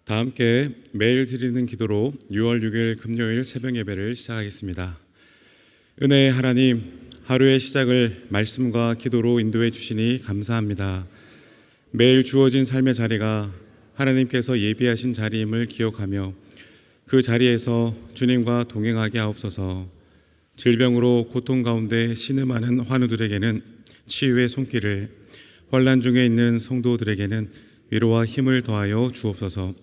다 함께 매일 드리는 기도로 6월 6일 금요일 새벽 예배를 시작하겠습니다. 은혜의 하나님, 하루의 시작을 말씀과 기도로 인도해 주시니 감사합니다. 매일 주어진 삶의 자리가 하나님께서 예비하신 자리임을 기억하며 그 자리에서 주님과 동행하게 하옵소서. 질병으로 고통 가운데 신음하는 환우들에게는 치유의 손길을, 환난 중에 있는 성도들에게는 위로와 힘을 더하여 주옵소서.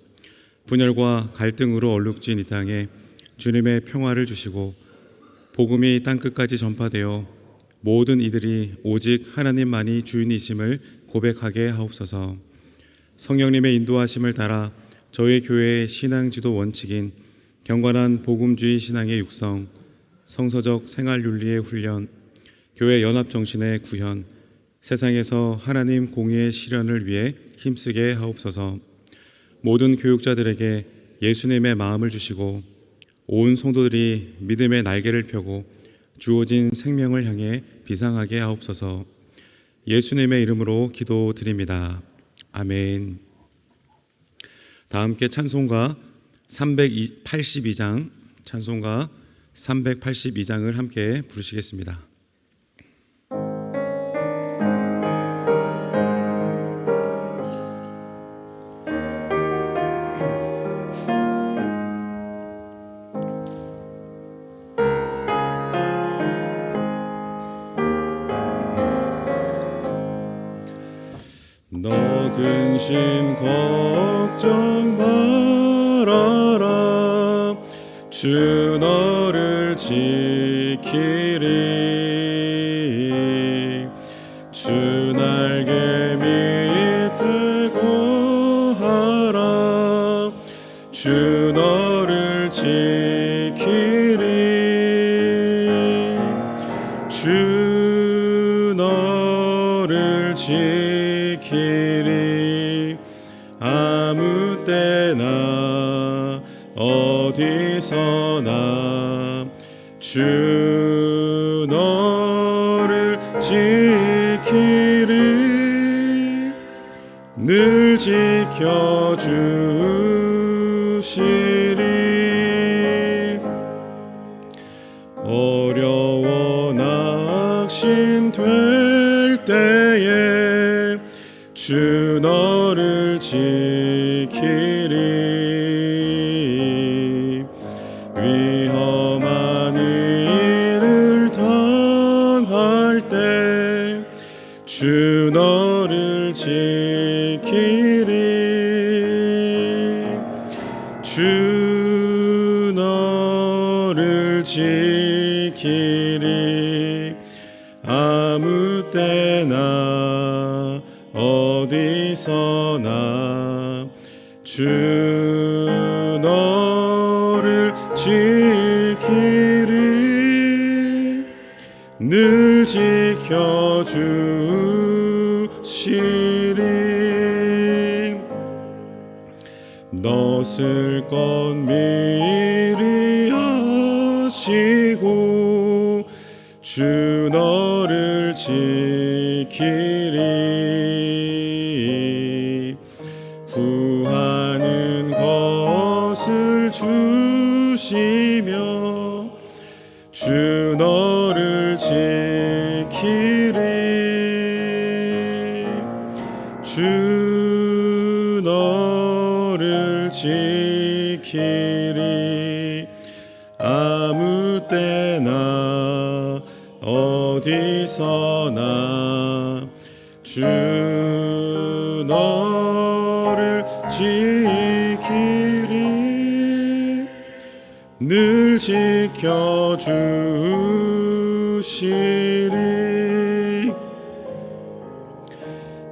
분열과 갈등으로 얼룩진 이 땅에 주님의 평화를 주시고 복음이 땅끝까지 전파되어 모든 이들이 오직 하나님만이 주인이심을 고백하게 하옵소서. 성령님의 인도하심을 따라 저희 교회의 신앙지도 원칙인 경건한 복음주의 신앙의 육성, 성서적 생활윤리의 훈련, 교회 연합정신의 구현, 세상에서 하나님 공의의 실현을 위해 힘쓰게 하옵소서. 모든 교육자들에게 예수님의 마음을 주시고 온 성도들이 믿음의 날개를 펴고 주어진 생명을 향해 비상하게 하옵소서. 예수님의 이름으로 기도드립니다. 아멘. 다 함께 찬송가 382장, 찬송가 382장을 함께 부르시겠습니다. 너 근심 걱정 말아라. 주 너를 지키리. 주 날개 밑에 거하라. 주 너를 지키리. 주 너를 지키리. 아무 때나 어디서나 주 너를 지키리. 늘 지켜주시리. 어려워 낙심될 때에 주 너를 지키리. 위험한 일을 당할 때 주 너를 지키리. 주 너를 지키리. 아무 때나 어디서나 주 너를 지키리. 늘 지켜주시리. 너 쓸 것 미리 하시고 주 너를 지키리. 구하는 것을 주시며 주 너를 지키리. 주 너를 지키리. 아무 때나 어디서나 주 너를 지키리. 늘 지켜주시리.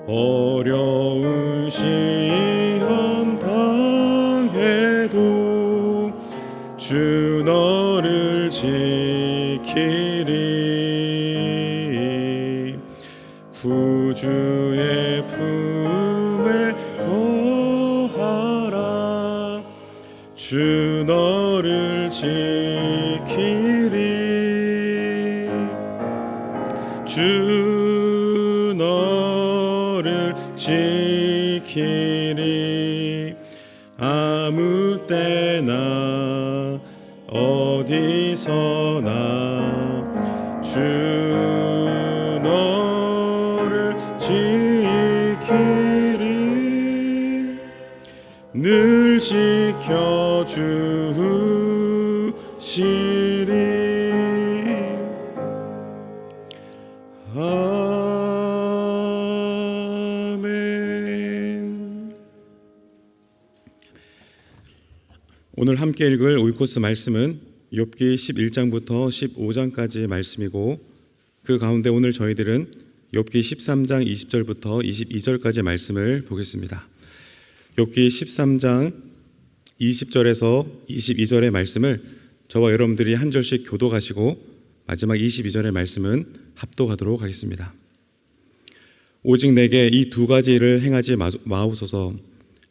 어려운 시험 당해도 주 너를 지키리. 구주의 품에 거하라. 주 너를 지키리. 주 너를 지키리. 아무 때나 어디서나 주 너를 지키리 늘 지켜주시리 아멘. 오늘 함께 읽을 오이코스 말씀은 욥기 11장부터 15장까지의 말씀이고, 그 가운데 오늘 저희들은 욥기 13장 20절부터 22절까지의 말씀을 보겠습니다. 욥기 13장 20절에서 22절의 말씀을 저와 여러분들이 한 절씩 교독하시고 마지막 22절의 말씀은 합독하도록 하겠습니다. 오직 내게 이 두 가지 일을 행하지 마옵소서.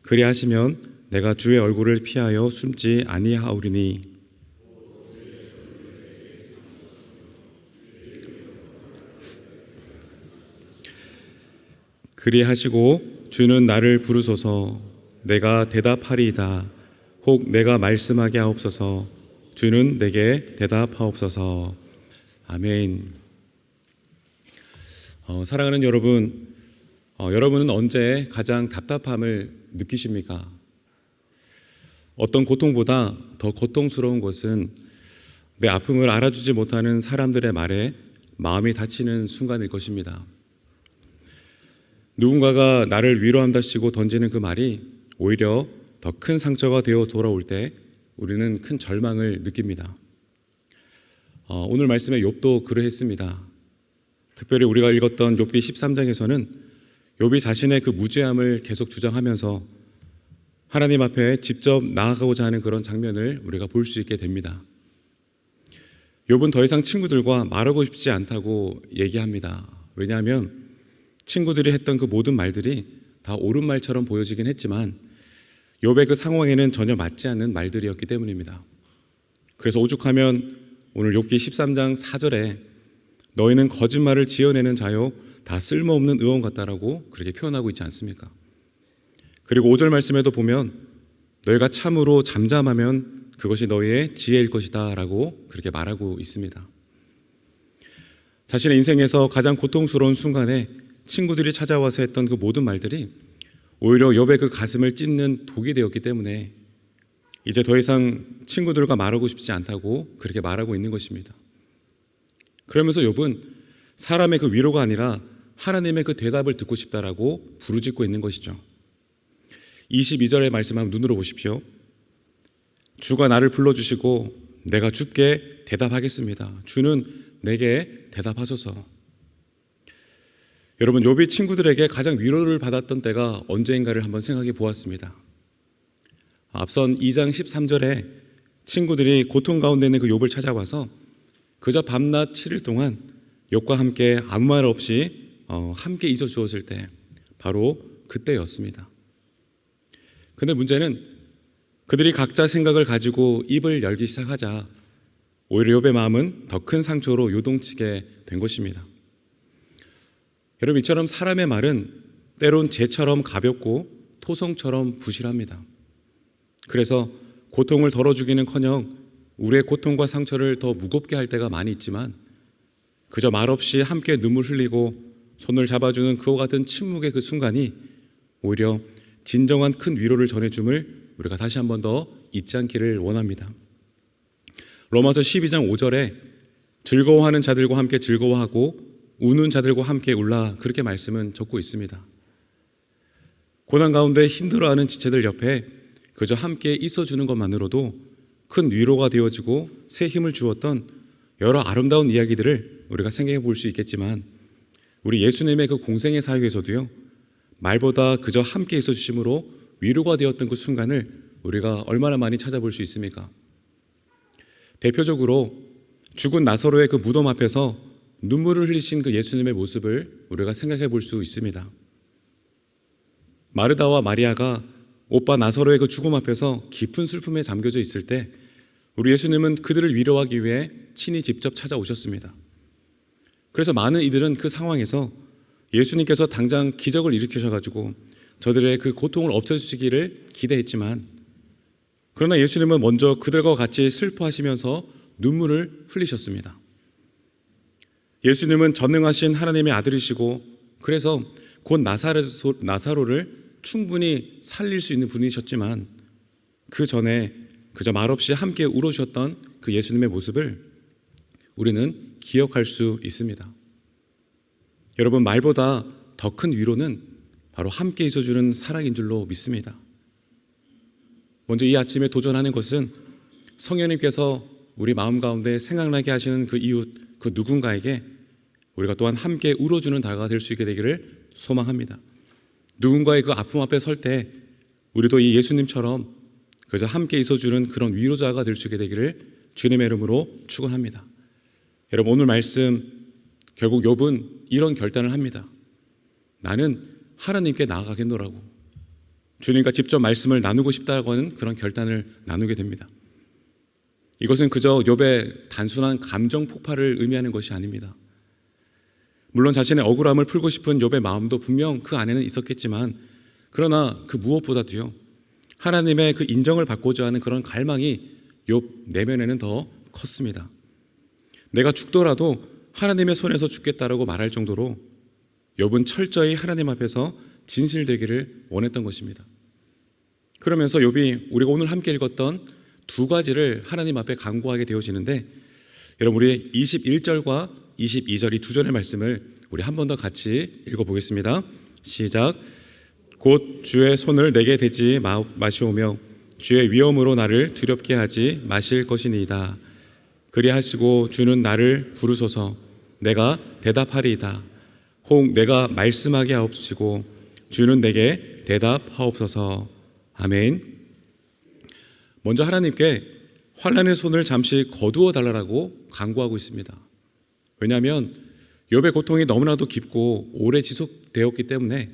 그리하시면 내가 주의 얼굴을 피하여 숨지 아니하오리니 그리하시고 주는 나를 부르소서. 내가 대답하리이다. 혹 내가 말씀하게 하옵소서. 주는 내게 대답하옵소서. 아멘. 사랑하는 여러분, 여러분은 언제 가장 답답함을 느끼십니까? 어떤 고통보다 더 고통스러운 것은 내 아픔을 알아주지 못하는 사람들의 말에 마음이 다치는 순간일 것입니다. 누군가가 나를 위로한다시고 던지는 그 말이 오히려 더 큰 상처가 되어 돌아올 때 우리는 큰 절망을 느낍니다. 오늘 말씀에 욥도 그러했습니다. 특별히 우리가 읽었던 욥기 13장에서는 욥이 자신의 그 무죄함을 계속 주장하면서 하나님 앞에 직접 나아가고자 하는 그런 장면을 우리가 볼 수 있게 됩니다. 욥은 더 이상 친구들과 말하고 싶지 않다고 얘기합니다. 왜냐하면 친구들이 했던 그 모든 말들이 다 옳은 말처럼 보여지긴 했지만 욥의 그 상황에는 전혀 맞지 않는 말들이었기 때문입니다. 그래서 오죽하면 오늘 욥기 13장 4절에 너희는 거짓말을 지어내는 자요 다 쓸모없는 의원 같다라고 그렇게 표현하고 있지 않습니까? 그리고 5절 말씀에도 보면 너희가 참으로 잠잠하면 그것이 너희의 지혜일 것이다 라고 그렇게 말하고 있습니다. 자신의 인생에서 가장 고통스러운 순간에 친구들이 찾아와서 했던 그 모든 말들이 오히려 욥의 그 가슴을 찢는 독이 되었기 때문에 이제 더 이상 친구들과 말하고 싶지 않다고 그렇게 말하고 있는 것입니다. 그러면서 욥은 사람의 그 위로가 아니라 하나님의 그 대답을 듣고 싶다라고 부르짖고 있는 것이죠. 22절의 말씀 한번 눈으로 보십시오. 주가 나를 불러주시고 내가 주께 대답하겠습니다. 주는 내게 대답하소서. 여러분, 욥이 친구들에게 가장 위로를 받았던 때가 언제인가를 한번 생각해 보았습니다. 앞선 2장 13절에 친구들이 고통 가운데 있는 그 욥을 찾아와서 그저 밤낮 7일 동안 욥과 함께 아무 말 없이 함께 있어 주었을 때 바로 그때였습니다. 근데 문제는 그들이 각자 생각을 가지고 입을 열기 시작하자 오히려 욥의 마음은 더 큰 상처로 요동치게 된 것입니다. 여러분, 이처럼 사람의 말은 때론 재처럼 가볍고 토성처럼 부실합니다. 그래서 고통을 덜어주기는커녕 우리의 고통과 상처를 더 무겁게 할 때가 많이 있지만 그저 말없이 함께 눈물 흘리고 손을 잡아주는 그와 같은 침묵의 그 순간이 오히려 진정한 큰 위로를 전해줌을 우리가 다시 한 번 더 잊지 않기를 원합니다. 로마서 12장 5절에 즐거워하는 자들과 함께 즐거워하고 우는 자들과 함께 울라, 그렇게 말씀은 적고 있습니다. 고난 가운데 힘들어하는 지체들 옆에 그저 함께 있어주는 것만으로도 큰 위로가 되어지고 새 힘을 주었던 여러 아름다운 이야기들을 우리가 생각해 볼 수 있겠지만 우리 예수님의 그 공생의 사역에서도요, 말보다 그저 함께 있어주심으로 위로가 되었던 그 순간을 우리가 얼마나 많이 찾아볼 수 있습니까? 대표적으로 죽은 나사로의 그 무덤 앞에서 눈물을 흘리신 그 예수님의 모습을 우리가 생각해 볼 수 있습니다. 마르다와 마리아가 오빠 나사로의 그 죽음 앞에서 깊은 슬픔에 잠겨져 있을 때 우리 예수님은 그들을 위로하기 위해 친히 직접 찾아오셨습니다. 그래서 많은 이들은 그 상황에서 예수님께서 당장 기적을 일으키셔가지고 저들의 그 고통을 없애주시기를 기대했지만 그러나 예수님은 먼저 그들과 같이 슬퍼하시면서 눈물을 흘리셨습니다. 예수님은 전능하신 하나님의 아들이시고 그래서 곧 나사로를 충분히 살릴 수 있는 분이셨지만 그 전에 그저 말없이 함께 울어주셨던 그 예수님의 모습을 우리는 기억할 수 있습니다. 여러분, 말보다 더 큰 위로는 바로 함께 있어주는 사랑인 줄로 믿습니다. 먼저 이 아침에 도전하는 것은 성령님께서 우리 마음 가운데 생각나게 하시는 그 이웃, 그 누군가에게 우리가 또한 함께 울어주는 다가가 될 수 있게 되기를 소망합니다. 누군가의 그 아픔 앞에 설 때 우리도 이 예수님처럼 그저 함께 있어주는 그런 위로자가 될 수 있게 되기를 주님의 이름으로 축원합니다. 여러분, 오늘 말씀 결국 욥은 이런 결단을 합니다. 나는 하나님께 나아가겠노라고, 주님과 직접 말씀을 나누고 싶다고 하는 그런 결단을 나누게 됩니다. 이것은 그저 욥의 단순한 감정 폭발을 의미하는 것이 아닙니다. 물론 자신의 억울함을 풀고 싶은 욥의 마음도 분명 그 안에는 있었겠지만, 그러나 그 무엇보다도요, 하나님의 그 인정을 받고자 하는 그런 갈망이 욥 내면에는 더 컸습니다. 내가 죽더라도 하나님의 손에서 죽겠다라고 말할 정도로 욥은 철저히 하나님 앞에서 진실되기를 원했던 것입니다. 그러면서 욥이 우리가 오늘 함께 읽었던 두 가지를 하나님 앞에 간구하게 되어지는데, 여러분, 우리 21절과 22절 이 두 절의 말씀을 우리 한 번 더 같이 읽어보겠습니다. 시작. 곧 주의 손을 내게 대지 마시오며 주의 위엄으로 나를 두렵게 하지 마실 것이니이다. 그리하시고 주는 나를 부르소서. 내가 대답하리이다. 혹 내가 말씀하게 하옵시고 주는 내게 대답하옵소서. 아멘. 먼저 하나님께 환난의 손을 잠시 거두어 달라고 간구하고 있습니다. 왜냐하면 욥의 고통이 너무나도 깊고 오래 지속되었기 때문에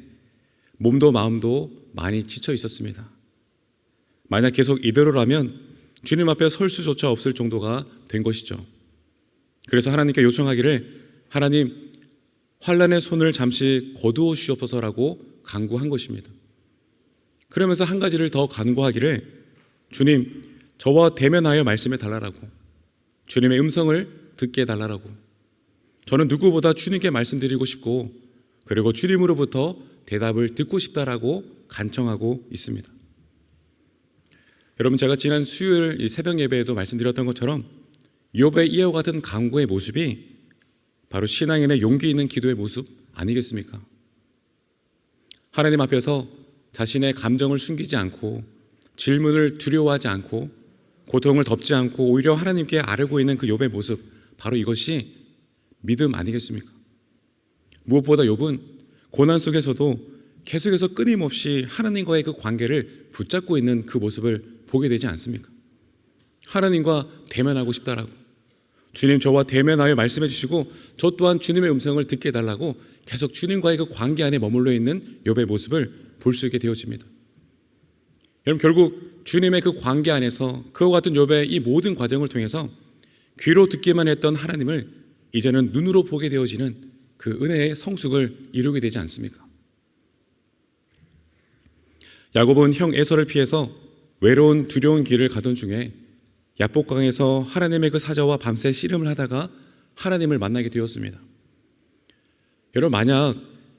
몸도 마음도 많이 지쳐 있었습니다. 만약 계속 이대로라면 주님 앞에 설 수조차 없을 정도가 된 것이죠. 그래서 하나님께 요청하기를, 하나님, 환난의 손을 잠시 거두어 주옵소서라고 간구한 것입니다. 그러면서 한 가지를 더 간구하기를, 주님, 저와 대면하여 말씀해 달라고, 주님의 음성을 듣게 해달라고, 저는 누구보다 주님께 말씀드리고 싶고 그리고 주님으로부터 대답을 듣고 싶다라고 간청하고 있습니다. 여러분, 제가 지난 수요일 이 새벽 예배에도 말씀드렸던 것처럼 욥의 이와 같은 간구의 모습이 바로 신앙인의 용기 있는 기도의 모습 아니겠습니까? 하나님 앞에서 자신의 감정을 숨기지 않고 질문을 두려워하지 않고 고통을 덮지 않고 오히려 하나님께 아뢰고 있는 그 욥의 모습, 바로 이것이 믿음 아니겠습니까? 무엇보다 욥은 고난 속에서도 계속해서 끊임없이 하나님과의 그 관계를 붙잡고 있는 그 모습을 보게 되지 않습니까? 하나님과 대면하고 싶다라고, 주님 저와 대면하여 말씀해 주시고 저 또한 주님의 음성을 듣게 해달라고 계속 주님과의 그 관계 안에 머물러 있는 욥의 모습을 볼 수 있게 되어집니다. 여러분, 결국 주님의 그 관계 안에서 그와 같은 욥의 이 모든 과정을 통해서 귀로 듣기만 했던 하나님을 이제는 눈으로 보게 되어지는 그 은혜의 성숙을 이루게 되지 않습니까? 야곱은 형 에서를 피해서 외로운 두려운 길을 가던 중에 야복강에서 하나님의 그 사자와 밤새 씨름을 하다가 하나님을 만나게 되었습니다. 여러분, 만약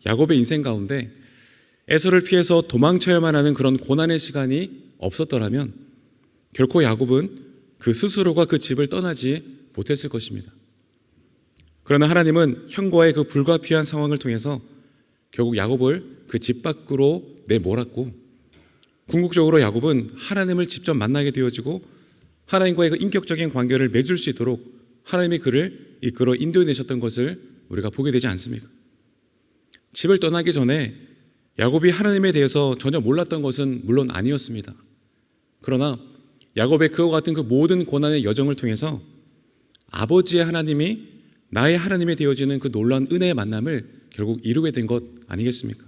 야곱의 인생 가운데 에서를 피해서 도망쳐야만 하는 그런 고난의 시간이 없었더라면 결코 야곱은 그 스스로가 그 집을 떠나지 못했을 것입니다. 그러나 하나님은 형과의 그 불가피한 상황을 통해서 결국 야곱을 그 집 밖으로 내몰았고, 궁극적으로 야곱은 하나님을 직접 만나게 되어지고 하나님과의 그 인격적인 관계를 맺을 수 있도록 하나님이 그를 이끌어 인도해내셨던 것을 우리가 보게 되지 않습니까? 집을 떠나기 전에 야곱이 하나님에 대해서 전혀 몰랐던 것은 물론 아니었습니다. 그러나 야곱의 그와 같은 그 모든 고난의 여정을 통해서 아버지의 하나님이 나의 하나님이 되어지는 그 놀라운 은혜의 만남을 결국 이루게 된 것 아니겠습니까?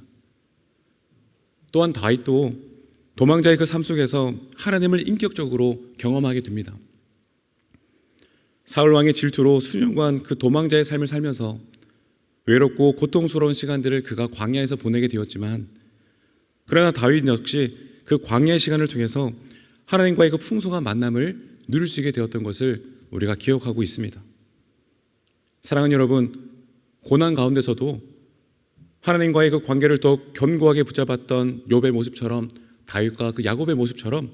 또한 다윗도 도망자의 그 삶 속에서 하나님을 인격적으로 경험하게 됩니다. 사울 왕의 질투로 수년간 그 도망자의 삶을 살면서 외롭고 고통스러운 시간들을 그가 광야에서 보내게 되었지만, 그러나 다윗 역시 그 광야의 시간을 통해서 하나님과의 그 풍성한 만남을 누릴 수 있게 되었던 것을 우리가 기억하고 있습니다. 사랑하는 여러분, 고난 가운데서도 하나님과의 그 관계를 더욱 견고하게 붙잡았던 욥의 모습처럼, 다윗과 그 야곱의 모습처럼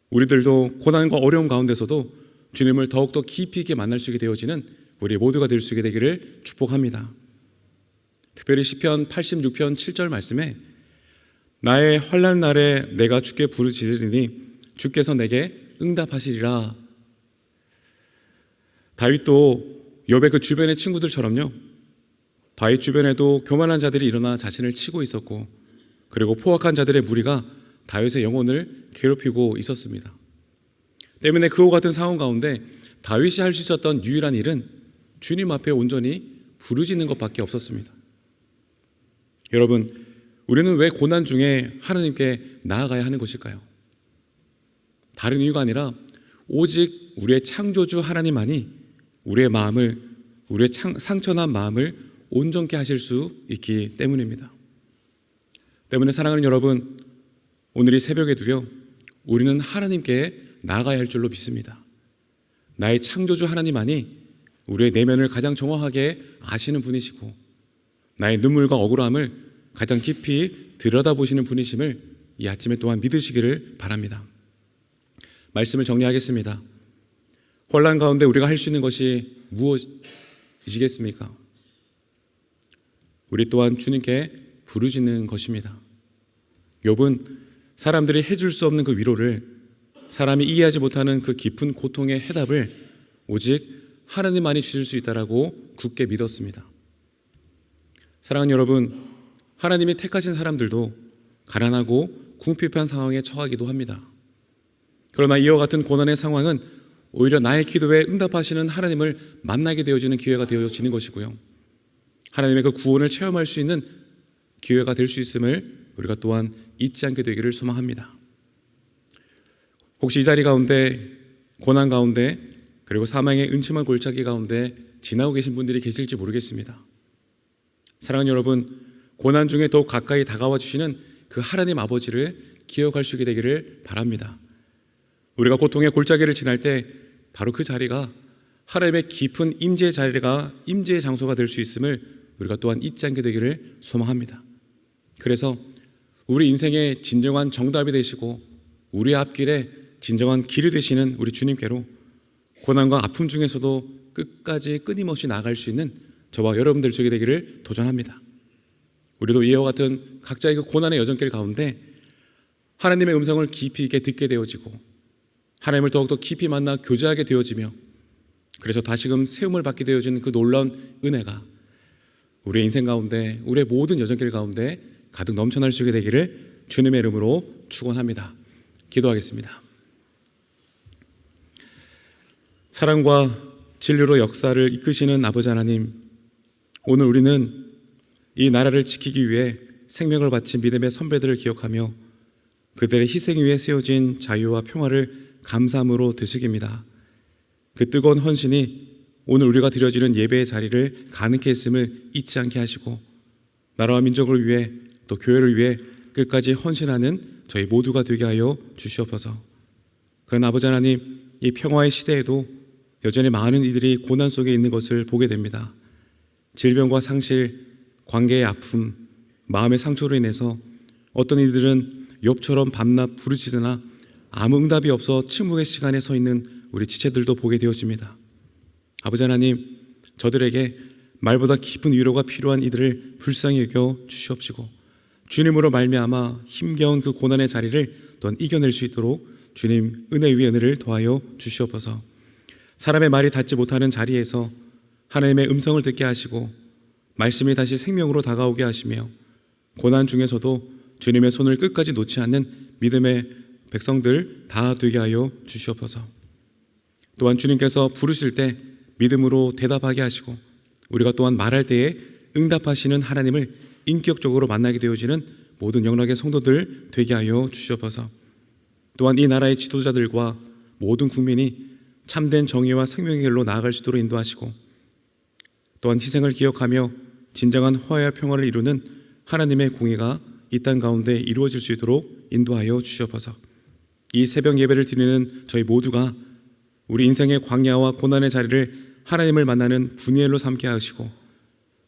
우리들도 고난과 어려움 가운데서도 주님을 더욱더 깊이 있게 만날 수 있게 되어지는 우리 모두가 될 수 있게 되기를 축복합니다. 특별히 시편 86편 7절 말씀에 나의 환난 날에 내가 주께 부르짖으리니 주께서 내게 응답하시리라. 다윗도 욥의 그 주변의 친구들처럼요, 다윗 주변에도 교만한 자들이 일어나 자신을 치고 있었고, 그리고 포악한 자들의 무리가 다윗의 영혼을 괴롭히고 있었습니다. 때문에 그와 같은 상황 가운데 다윗이 할 수 있었던 유일한 일은 주님 앞에 온전히 부르짖는 것밖에 없었습니다. 여러분, 우리는 왜 고난 중에 하나님께 나아가야 하는 것일까요? 다른 이유가 아니라 오직 우리의 창조주 하나님만이 우리의 마음을, 우리의 상처난 마음을 온전케 하실 수 있기 때문입니다. 때문에 사랑하는 여러분, 오늘 이 새벽에도요, 우리는 하나님께 나아가야 할 줄로 믿습니다. 나의 창조주 하나님만이 우리의 내면을 가장 정확하게 아시는 분이시고, 나의 눈물과 억울함을 가장 깊이 들여다보시는 분이심을 이 아침에 또한 믿으시기를 바랍니다. 말씀을 정리하겠습니다. 혼란 가운데 우리가 할 수 있는 것이 무엇이시겠습니까? 우리 또한 주님께 부르짖는 것입니다. 욥은 사람들이 해줄 수 없는 그 위로를, 사람이 이해하지 못하는 그 깊은 고통의 해답을 오직 하나님만이 주실 수 있다라고 굳게 믿었습니다. 사랑하는 여러분, 하나님이 택하신 사람들도 가난하고 궁핍한 상황에 처하기도 합니다. 그러나 이와 같은 고난의 상황은 오히려 나의 기도에 응답하시는 하나님을 만나게 되어지는 기회가 되어지는 것이고요, 하나님의 그 구원을 체험할 수 있는 기회가 될 수 있음을 우리가 또한 잊지 않게 되기를 소망합니다. 혹시 이 자리 가운데, 고난 가운데, 그리고 사망의 은침한 골짜기 가운데 지나고 계신 분들이 계실지 모르겠습니다. 사랑하는 여러분, 고난 중에 더욱 가까이 다가와 주시는 그 하나님 아버지를 기억할 수 있게 되기를 바랍니다. 우리가 고통의 골짜기를 지날 때 바로 그 자리가 하나님의 깊은 임재의 자리가, 임재의 장소가 될 수 있음을 우리가 또한 잊지 않게 되기를 소망합니다. 그래서 우리 인생의 진정한 정답이 되시고 우리의 앞길에 진정한 길이 되시는 우리 주님께로 고난과 아픔 중에서도 끝까지 끊임없이 나아갈 수 있는 저와 여러분들 되게 되기를 도전합니다. 우리도 이와 같은 각자의 그 고난의 여정길 가운데 하나님의 음성을 깊이 있게 듣게 되어지고, 하나님을 더욱더 깊이 만나 교제하게 되어지며, 그래서 다시금 세움을 받게 되어지는 그 놀라운 은혜가 우리의 인생 가운데, 우리의 모든 여정길 가운데 가득 넘쳐날 수 있게 되기를 주님의 이름으로 축원합니다. 기도하겠습니다. 사랑과 진리로 역사를 이끄시는 아버지 하나님, 오늘 우리는 이 나라를 지키기 위해 생명을 바친 믿음의 선배들을 기억하며 그들의 희생 위에 세워진 자유와 평화를 감사함으로 되새깁니다. 그 뜨거운 헌신이 오늘 우리가 드려지는 예배의 자리를 가능케 했음을 잊지 않게 하시고, 나라와 민족을 위해 또 교회를 위해 끝까지 헌신하는 저희 모두가 되게 하여 주시옵소서. 그런 아버지 하나님, 이 평화의 시대에도 여전히 많은 이들이 고난 속에 있는 것을 보게 됩니다. 질병과 상실, 관계의 아픔, 마음의 상처로 인해서 어떤 이들은 욥처럼 밤낮 부르짖으나 아무 응답이 없어 침묵의 시간에 서 있는 우리 지체들도 보게 되어집니다. 아버지 하나님, 저들에게 말보다 깊은 위로가 필요한 이들을 불쌍히 여겨 주시옵시고, 주님으로 말미암아 힘겨운 그 고난의 자리를 또한 이겨낼 수 있도록 주님 은혜 위에 은혜를 더하여 주시옵소서. 사람의 말이 닿지 못하는 자리에서 하나님의 음성을 듣게 하시고 말씀이 다시 생명으로 다가오게 하시며, 고난 중에서도 주님의 손을 끝까지 놓지 않는 믿음의 백성들 다 되게 하여 주시옵소서. 또한 주님께서 부르실 때 믿음으로 대답하게 하시고, 우리가 또한 말할 때에 응답하시는 하나님을 인격적으로 만나게 되어지는 모든 영락의 성도들 되게 하여 주시옵소서. 또한 이 나라의 지도자들과 모든 국민이 참된 정의와 생명의 길로 나아갈 수 있도록 인도하시고, 또한 희생을 기억하며 진정한 화해와 평화를 이루는 하나님의 공의가 이 땅 가운데 이루어질 수 있도록 인도하여 주시옵소서. 이 새벽 예배를 드리는 저희 모두가 우리 인생의 광야와 고난의 자리를 하나님을 만나는 분이엘로 삼게 하시고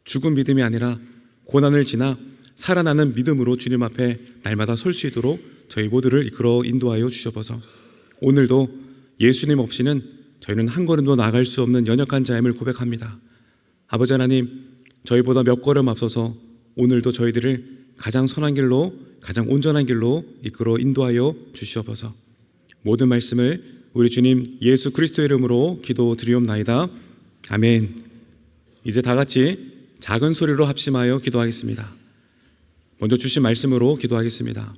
죽은 믿음이 아니라 고난을 지나 살아나는 믿음으로 주님 앞에 날마다 설 수 있도록 저희 모두를 이끌어 인도하여 주셔서 오늘도 예수님 없이는 저희는 한 걸음도 나아갈 수 없는 연약한 자임을 고백합니다. 아버지 하나님, 저희보다 몇 걸음 앞서서 오늘도 저희들을 가장 선한 길로, 가장 온전한 길로 이끌어 인도하여 주시옵소서. 모든 말씀을 우리 주님 예수 그리스도의 이름으로 기도드리옵나이다. 아멘. 이제 다 같이 작은 소리로 합심하여 기도하겠습니다. 먼저 주신 말씀으로 기도하겠습니다.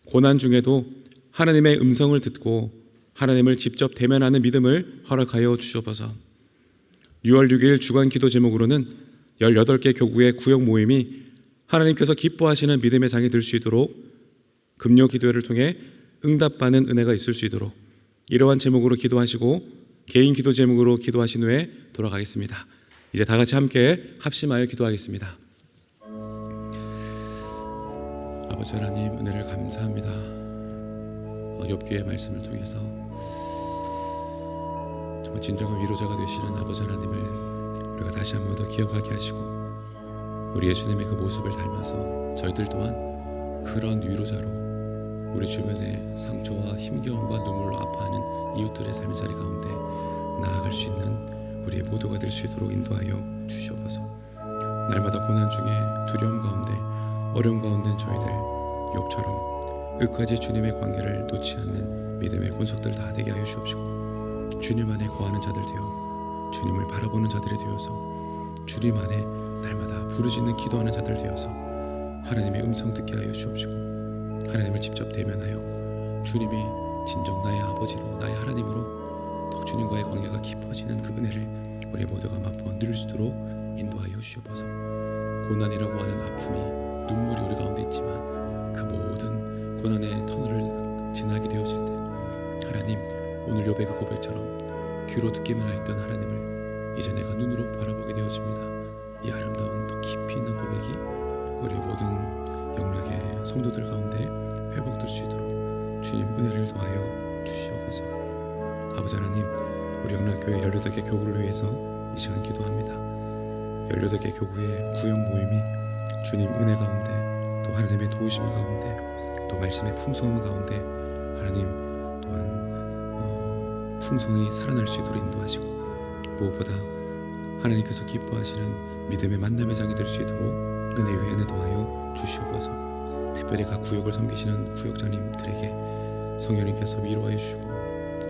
고난 중에도 하나님의 음성을 듣고 하나님을 직접 대면하는 믿음을 허락하여 주시옵소서. 6월 6일 주간 기도 제목으로는 18개 교구의 구역 모임이 하나님께서 기뻐하시는 믿음의 장이 될 수 있도록 금요 기도회를 통해 응답받는 은혜가 있을 수 있도록 이러한 제목으로 기도하시고 개인 기도 제목으로 기도하신 후에 돌아가겠습니다. 이제 다 같이 함께 합심하여 기도하겠습니다. 아버지 하나님, 은혜를 감사합니다. 욥기의 말씀을 통해서 정말 진정한 위로자가 되시는 아버지 하나님을 우리가 다시 한 번 더 기억하게 하시고 우리 예수님의 그 모습을 닮아서 저희들 또한 그런 위로자로 우리 주변의 상처와 힘겨움과 눈물로 아파하는 이웃들의 삶의 자리 가운데 나아갈 수 있는 우리의 모두가 될 수 있도록 인도하여 주시옵소서. 날마다 고난 중에 두려움 가운데 어려움 가운데 저희들 욥처럼 끝까지 주님의 관계를 놓지 않는 믿음의 권속들 다 되게 하여 주옵시고 주님 안에 거하는 자들 되어 주님을 바라보는 자들이 되어서 주님 안에 날마다 부르짖는 기도하는 자들 되어서 하나님의 음성 듣게 하여 주옵시고 하나님을 직접 대면하여 주님이 진정 나의 아버지로 나의 하나님으로 더 주님과의 관계가 깊어지는 그 은혜를 우리 모두가 맛보아 누릴 수 있도록 인도하여 주옵소서. 고난이라고 하는 아픔이 눈물이 우리 가운데 있지만 그 모든 고난의 터널을 지나게 되어질 때 하나님, 오늘 욥의 그 고백처럼 귀로 듣기만 했던 하나님을 이제 내가 눈으로 바라보게 되어집니다. 이 아름다운 더 깊이 있는 고백이 우리 모든 영락의 성도들 가운데 회복될 수 있도록 주님 은혜를 더하여 주시옵소서. 아버지 하나님, 우리 영락교회 18개 교구를 위해서 이 시간 기도합니다. 18개 교구의 구역 모임이 주님 은혜 가운데 또 하나님의 도우심 가운데 또 말씀의 풍성함 가운데 하나님 또한 풍성히 살아날 수 있도록 인도하시고 무엇보다 하나님께서 기뻐하시는 믿음의 만남의 장이 될 수 있도록 은혜 위에 은혜 더하여 주시옵소서. 특별히 각 구역을 섬기시는 구역장님들에게 성령님께서 위로하여 주시고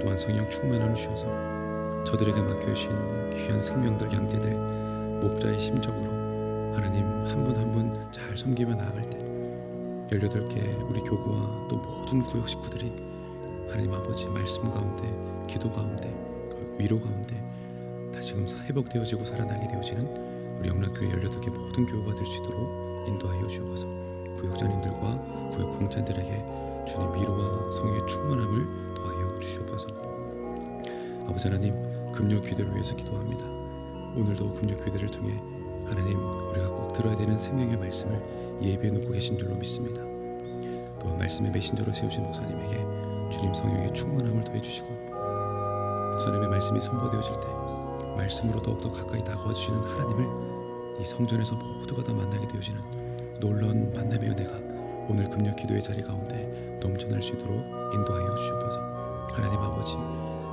또한 성령 충만함을 주셔서 저들에게 맡겨주신 귀한 생명들 양떼들 목자의 심정으로 하나님 한 분 한 분 잘 섬기며 나아갈 때 18개 우리 교구와 또 모든 구역 식구들이 하나님 아버지 말씀 가운데 기도 가운데 위로 가운데 다시금 회복되어지고 살아나게 되어지는 우리 영락교회 18개 모든 교회가 될 수 있도록 인도하여 주옵소서. 구역장님들과 구역 공찬들에게 주님 위로와 성령의 충만함을 더하여 주시옵소서. 아버지 하나님, 금요 기도를 위해서 기도합니다. 오늘도 금요 기도를 통해 하나님 우리가 꼭 들어야 되는 생명의 말씀을 예비해 놓고 계신 줄로 믿습니다. 또한 말씀의 메신저로 세우신 목사님에게 주님 성령의 충만함을 더해 주시고 목사님의 말씀이 선포되어질 때 말씀으로 더욱더 가까이 다가와 주시는 하나님을 이 성전에서 모두가 다 만나게 되어지는 놀라운 만남의 은혜가 오늘 금요 기도의 자리 가운데 넘쳐날 수 있도록 인도하여 주시옵소서. 하나님 아버지,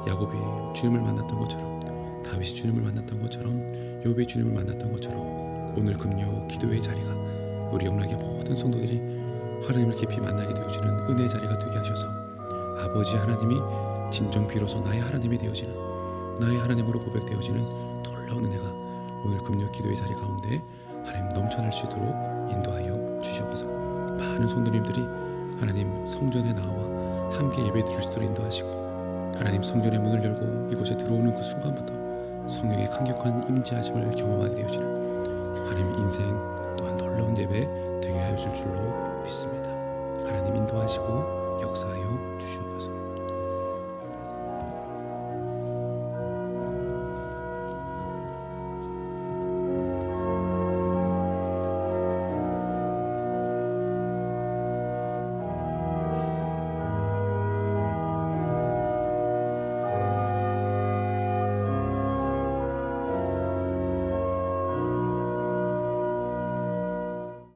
야곱이 주님을 만났던 것처럼 다윗이 주님을 만났던 것처럼 욥이 주님을 만났던 것처럼 오늘 금요 기도의 자리가 우리 영락의 모든 성도들이 하나님을 깊이 만나게 되어지는 은혜의 자리가 되게 하셔서 아버지 하나님이 진정 비로소 나의 하나님이 되어지는 나의 하나님으로 고백되어지는 놀라운 은혜가 오늘 금요 기도의 자리 가운데 하나님 넘쳐날 수 있도록 인도하여 주시옵소서. 많은 성도님들이 하나님 성전에 나와 함께 예배드릴 수 있도록 인도하시고 하나님 성전의 문을 열고 이곳에 들어오는 그 순간부터 성령의 강력한 임재하심을 경험하게 되어지는 하나님 인생 또한 놀라운 예배 되게 하여 줄 줄로 믿습니다. 하나님 인도하시고